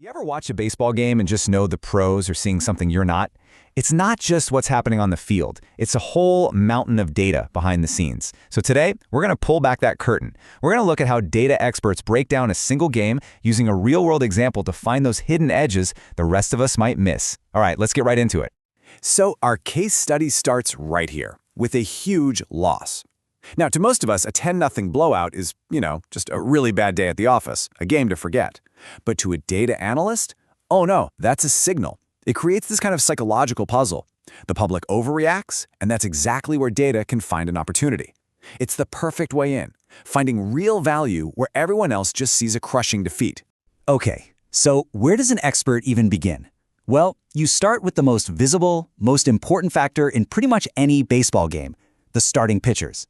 You ever watch a baseball game and just know the pros are seeing something you're not? It's not just what's happening on the field. It's a whole mountain of data behind the scenes. So today, we're going to pull back that curtain. We're going to look at how data experts break down a single game using a real-world example to find those hidden edges the rest of us might miss. All right, let's get right into it. So our case study starts right here, with a huge loss. Now, to most of us, a 10-0 blowout is, just a really bad day at the office, a game to forget. But to a data analyst, oh no, that's a signal. It creates this kind of psychological puzzle. The public overreacts, and that's exactly where data can find an opportunity. It's the perfect way in, finding real value where everyone else just sees a crushing defeat. Okay, so where does an expert even begin? Well, you start with the most visible, most important factor in pretty much any baseball game, the starting pitchers.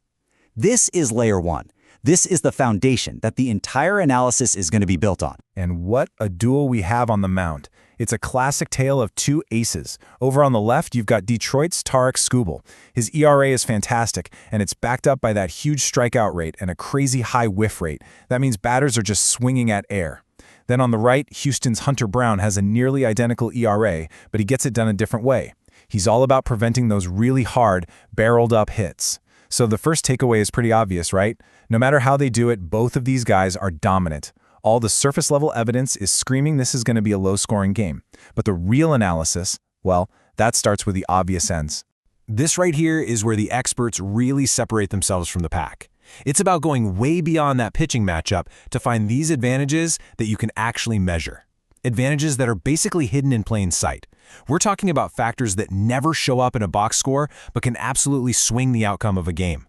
This is layer one. This is the foundation that the entire analysis is going to be built on. And what a duel we have on the mound. It's a classic tale of two aces. Over on the left, you've got Detroit's Tarik Skubal. His ERA is fantastic, and it's backed up by that huge strikeout rate and a crazy high whiff rate. That means batters are just swinging at air. Then on the right, Houston's Hunter Brown has a nearly identical ERA, but he gets it done a different way. He's all about preventing those really hard, barreled-up hits. So the first takeaway is pretty obvious, right? No matter how they do it, both of these guys are dominant. All the surface-level evidence is screaming this is going to be a low-scoring game. But the real analysis, well, that starts with the obvious ends. This right here is where the experts really separate themselves from the pack. It's about going way beyond that pitching matchup to find these advantages that you can actually measure. Advantages that are basically hidden in plain sight. We're talking about factors that never show up in a box score, but can absolutely swing the outcome of a game.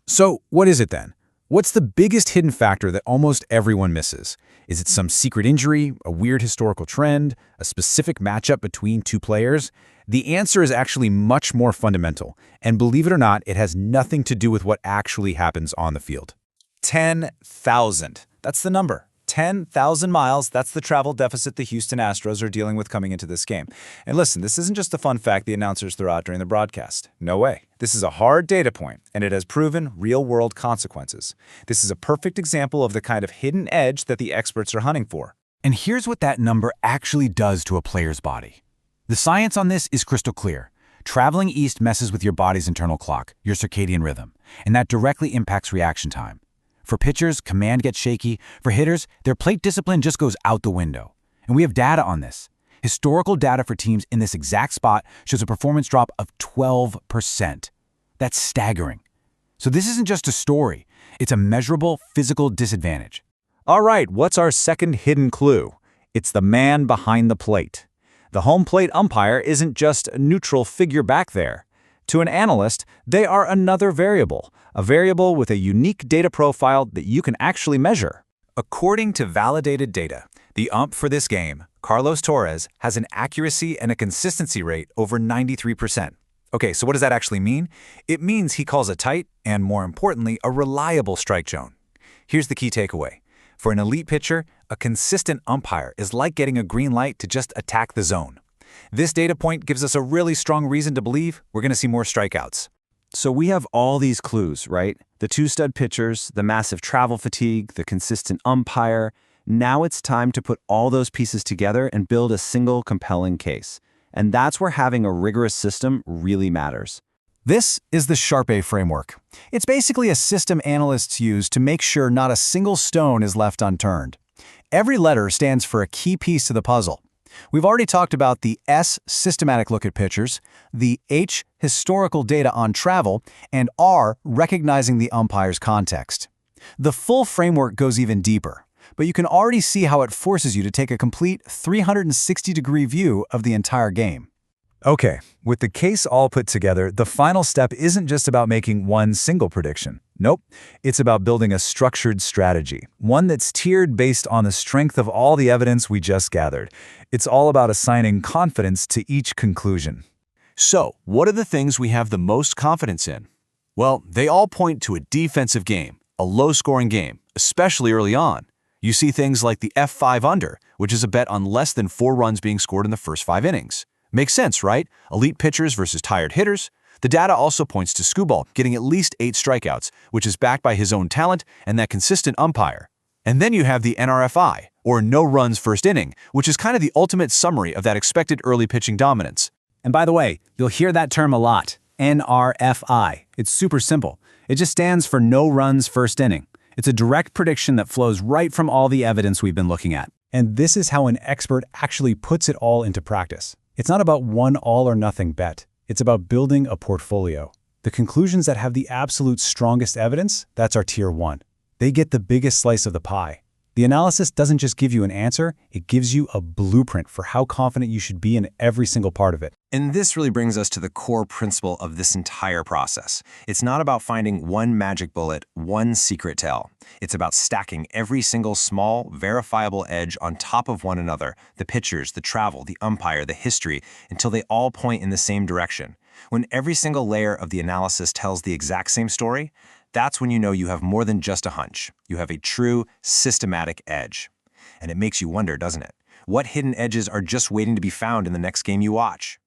So what is it then? What's the biggest hidden factor that almost everyone misses? Is it some secret injury, a weird historical trend, a specific matchup between two players? The answer is actually much more fundamental, and believe it or not, it has nothing to do with what actually happens on the field. 10,000. That's the number. 10,000 miles, that's the travel deficit the Houston Astros are dealing with coming into this game. And listen, this isn't just a fun fact the announcers throw out during the broadcast. No way. This is a hard data point, and it has proven real-world consequences. This is a perfect example of the kind of hidden edge that the experts are hunting for. And here's what that number actually does to a player's body. The science on this is crystal clear. Traveling east messes with your body's internal clock, your circadian rhythm, and that directly impacts reaction time. For pitchers, command gets shaky. For hitters, their plate discipline just goes out the window. And we have data on this. Historical data for teams in this exact spot shows a performance drop of 12%. That's staggering. So this isn't just a story. It's a measurable physical disadvantage. All right, what's our second hidden clue? It's the man behind the plate. The home plate umpire isn't just a neutral figure back there. To an analyst, they are another variable, a variable with a unique data profile that you can actually measure. According to validated data, the ump for this game, Carlos Torres, has an accuracy and a consistency rate over 93%. Okay, so what does that actually mean? It means he calls a tight and, more importantly, a reliable strike zone. Here's the key takeaway. For an elite pitcher, a consistent umpire is like getting a green light to just attack the zone. This data point gives us a really strong reason to believe we're going to see more strikeouts. So we have all these clues, right? The two stud pitchers, the massive travel fatigue, the consistent umpire. Now it's time to put all those pieces together and build a single compelling case. And that's where having a rigorous system really matters. This is the SHARPE framework. It's basically a system analysts use to make sure not a single stone is left unturned. Every letter stands for a key piece to the puzzle. We've already talked about the S, systematic look at pitchers, the H, historical data on travel, and R, recognizing the umpire's context. The full framework goes even deeper, but you can already see how it forces you to take a complete 360-degree view of the entire game. Okay, with the case all put together, the final step isn't just about making one single prediction. Nope, it's about building a structured strategy, one that's tiered based on the strength of all the evidence we just gathered. It's all about assigning confidence to each conclusion. So, what are the things we have the most confidence in? Well, they all point to a defensive game, a low-scoring game, especially early on. You see things like the F5 under, which is a bet on less than 4 runs being scored in the first 5 innings. Makes sense, right? Elite pitchers versus tired hitters. The data also points to Skubal getting at least 8 strikeouts, which is backed by his own talent and that consistent umpire. And then you have the NRFI, or no runs first inning, which is kind of the ultimate summary of that expected early pitching dominance. And by the way, you'll hear that term a lot, NRFI. It's super simple. It just stands for no runs first inning. It's a direct prediction that flows right from all the evidence we've been looking at. And this is how an expert actually puts it all into practice. It's not about one all-or-nothing bet. It's about building a portfolio. The conclusions that have the absolute strongest evidence, that's our Tier 1. They get the biggest slice of the pie. The analysis doesn't just give you an answer, it gives you a blueprint for how confident you should be in every single part of it. And this really brings us to the core principle of this entire process. It's not about finding one magic bullet, one secret tell. It's about stacking every single small, verifiable edge on top of one another, the pitchers, the travel, the umpire, the history, until they all point in the same direction. When every single layer of the analysis tells the exact same story, that's when you know you have more than just a hunch. You have a true, systematic edge. And it makes you wonder, doesn't it? What hidden edges are just waiting to be found in the next game you watch?